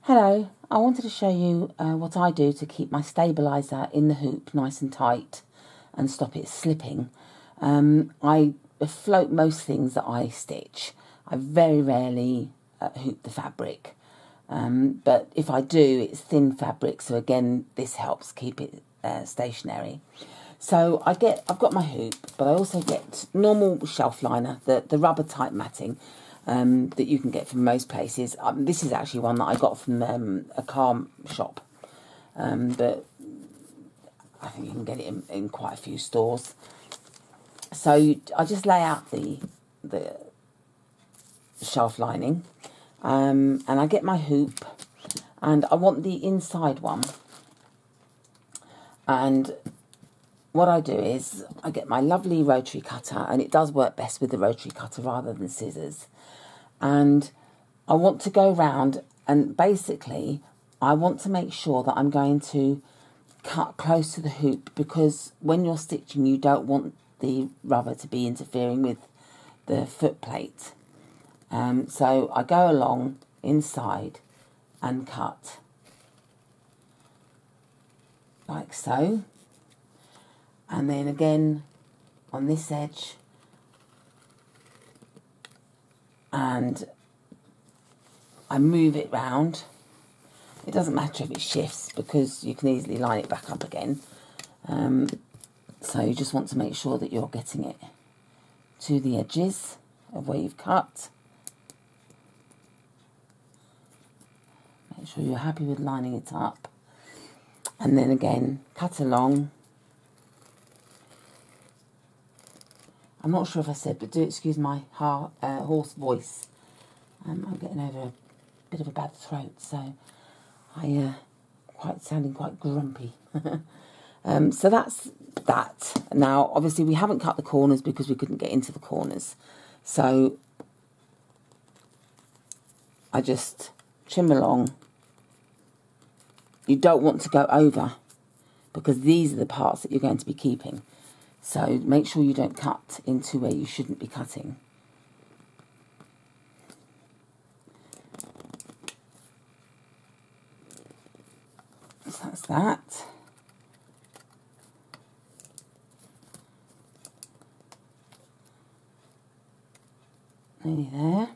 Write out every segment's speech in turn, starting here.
Hello, I wanted to show you what I do to keep my stabiliser in the hoop nice and tight and stop it slipping. I float most things that I stitch. I very rarely hoop the fabric, but if I do, it's thin fabric, so again this helps keep it stationary. So I've got my hoop, but I also get normal shelf liner, the rubber type matting that you can get from most places. This is actually one that I got from a car shop, but I think you can get it in quite a few stores. So I just lay out the shelf lining, and I get my hoop, and I want the inside one. And what I do is I get my lovely rotary cutter, and it does work best with the rotary cutter rather than scissors. And I want to go round, and basically I want to make sure that I'm going to cut close to the hoop, because when you're stitching you don't want the rubber to be interfering with the foot plate. So I go along inside and cut like so, and then again on this edge, and I move it round. It doesn't matter if it shifts because you can easily line it back up again. So you just want to make sure that you're getting it to the edges of where you've cut. Make sure you're happy with lining it up. And then again, cut along. I'm not sure if I said, but do excuse my hoarse voice. I'm getting over a bit of a bad throat, so I sounding quite grumpy. So that's that. Now, obviously, we haven't cut the corners because we couldn't get into the corners. So I just trim along. You don't want to go over, because these are the parts that you're going to be keeping. So make sure you don't cut into where you shouldn't be cutting. So that's that. Nearly there.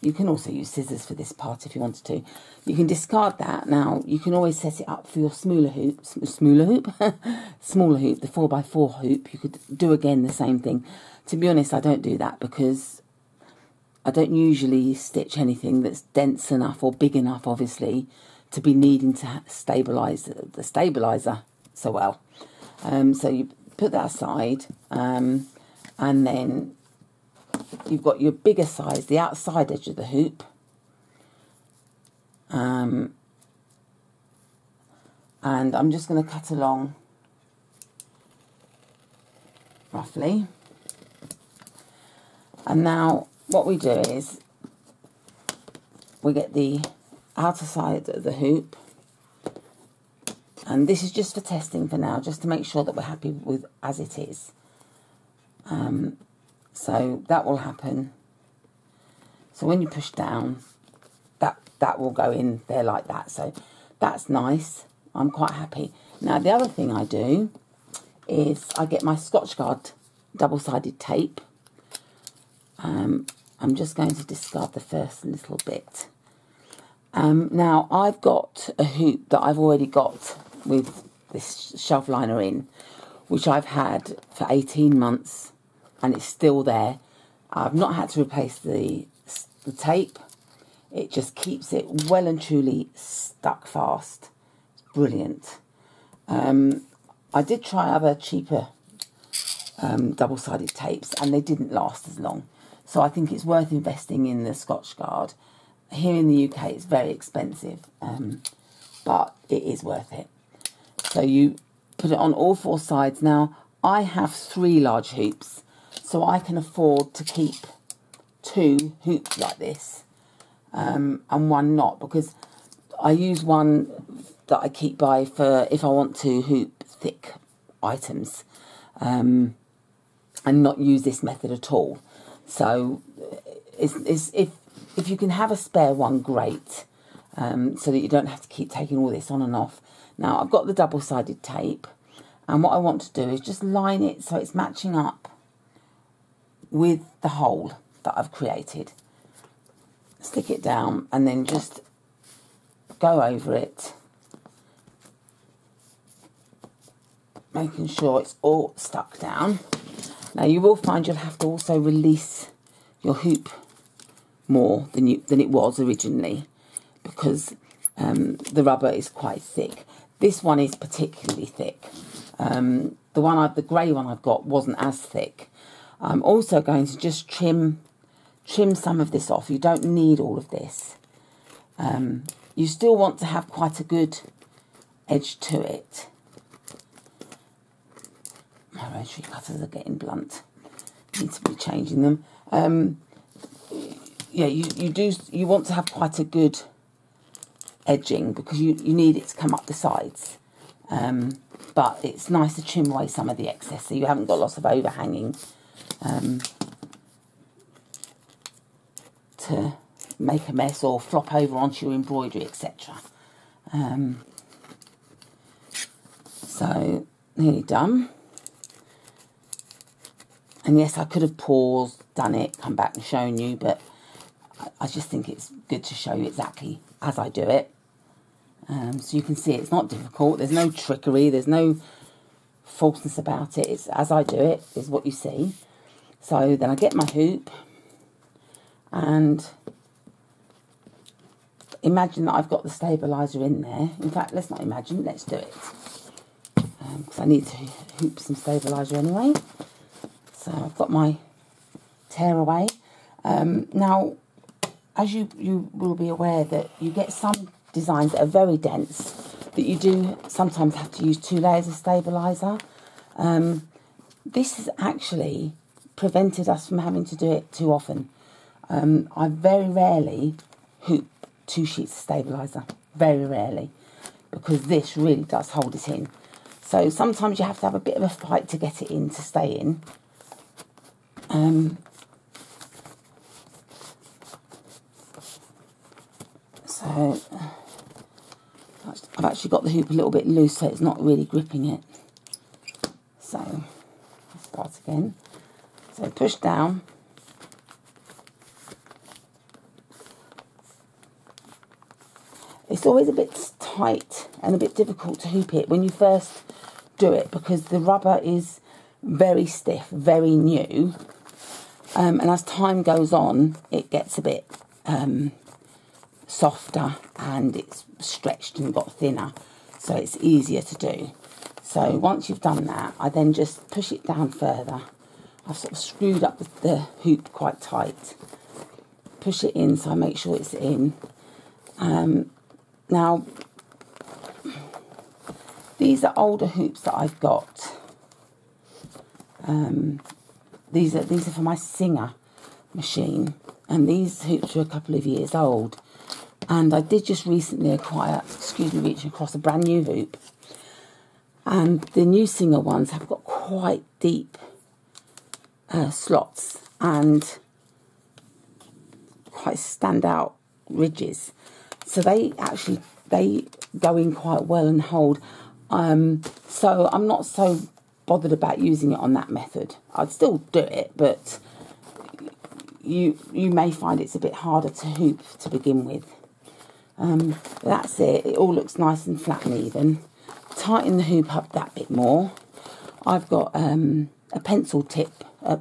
You can also use scissors for this part if you wanted to. You can discard that. Now, you can always set it up for your smaller hoop, the 4x4 hoop. You could do again the same thing. To be honest, I don't do that because I don't usually stitch anything that's dense enough or big enough, obviously, to be needing to stabilise the stabiliser so well. So you put that aside, and then you've got your bigger size, the outside edge of the hoop. And I'm just going to cut along roughly. And now what we do is we get the outer side of the hoop. And this is just for testing for now, just to make sure that we're happy with as it is. So that will happen. So when you push down, that will go in there like that. So that's nice. I'm quite happy. Now the other thing I do is I get my Scotchgard double-sided tape. I'm just going to discard the first little bit. Now I've got a hoop that I've already got with this shelf liner in, which I've had for 18 months. And it's still there. I've not had to replace the tape. It just keeps it well and truly stuck fast. It's brilliant. I did try other cheaper double-sided tapes, and they didn't last as long. So I think it's worth investing in the Scotchgard. Here in the UK, it's very expensive, but it is worth it. So you put it on all four sides. Now, I have 3 large hoops, so I can afford to keep 2 hoops like this, and one not, because I use one that I keep by for if I want to hoop thick items, and not use this method at all. So if you can have a spare one, great, so that you don't have to keep taking all this on and off. Now I've got the double-sided tape, and what I want to do is just line it so it's matching up with the hole that I've created. Stick it down and then just go over it, making sure it's all stuck down. Now you will find you'll have to also release your hoop more than it was originally, because the rubber is quite thick. This one is particularly thick. The grey one I've got wasn't as thick. I'm also going to just trim some of this off. You don't need all of this. You still want to have quite a good edge to it. My rotary cutters are getting blunt. Need to be changing them. Yeah, you want to have quite a good edging, because you need it to come up the sides. But it's nice to trim away some of the excess so you haven't got lots of overhanging to make a mess or flop over onto your embroidery, etc. So nearly done. And yes, I could have paused, done it, come back and shown you, but I just think it's good to show you exactly as I do it. So you can see it's not difficult. There's no trickery. There's no falseness about it. It's as I do it is what you see. So then I get my hoop and imagine that I've got the stabiliser in there. In fact, let's not imagine. Let's do it. Because I need to hoop some stabiliser anyway. So I've got my tear away. Now, as you will be aware that you get some designs that are very dense, that you do sometimes have to use 2 layers of stabiliser. This has actually prevented us from having to do it too often. I very rarely hoop 2 sheets of stabiliser, very rarely, because this really does hold it in. So sometimes you have to have a bit of a fight to get it in, to stay in. So I've actually got the hoop a little bit loose, so it's not really gripping it. So I'll start again. So push down. It's always a bit tight and a bit difficult to hoop it when you first do it, because the rubber is very stiff, very new. And as time goes on, it gets a bit softer and it's stretched and got thinner, so it's easier to do. So once you've done that, I then just push it down further. I've sort of screwed up the hoop quite tight. Push it in so I make sure it's in. Now, these are older hoops that I've got. These are for my Singer machine, and these hoops are a couple of years old. And I did just recently acquire, reaching across, a brand new hoop. And the new Singer ones have got quite deep slots and quite standout ridges. So they go in quite well and hold. So I'm not so bothered about using it on that method. I'd still do it, but you may find it's a bit harder to hoop to begin with. That's it. It all looks nice and flat and even. Tighten the hoop up that bit more. I've got a pencil tip, a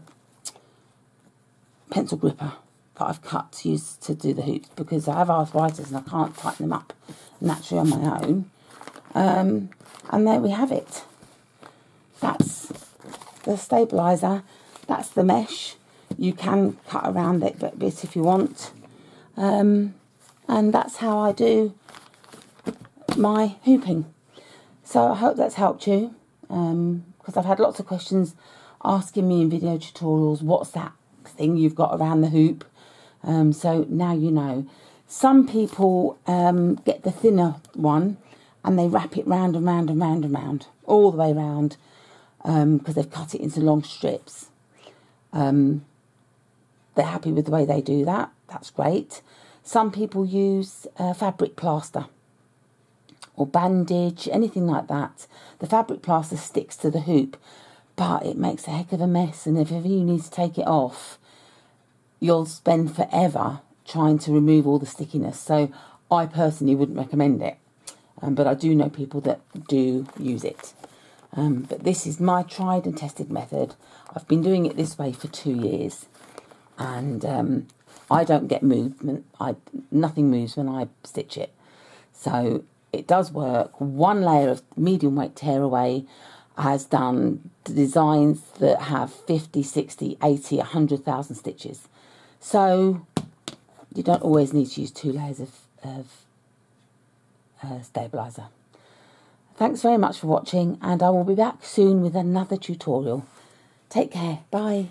pencil gripper that I've cut to use to do the hoops, because I have arthritis and I can't tighten them up naturally on my own. And there we have it. That's the stabiliser. That's the mesh. You can cut around it a bit if you want. And that's how I do my hooping. So I hope that's helped you, because I've had lots of questions asking me in video tutorials, what's that thing you've got around the hoop? So now you know. Some people get the thinner one and they wrap it round and round and round and round, all the way round, because they've cut it into long strips. They're happy with the way they do that. That's great. Some people use fabric plaster or bandage, anything like that. The fabric plaster sticks to the hoop, but it makes a heck of a mess, and if ever you need to take it off, you'll spend forever trying to remove all the stickiness. So I personally wouldn't recommend it, but I do know people that do use it. But this is my tried and tested method. I've been doing it this way for 2 years, and I don't get movement. Nothing moves when I stitch it. So it does work. One layer of medium weight tearaway has done designs that have 50, 60, 80, 100,000 stitches. So you don't always need to use 2 layers of Stabiliser. Thanks very much for watching, and I will be back soon with another tutorial. Take care. Bye.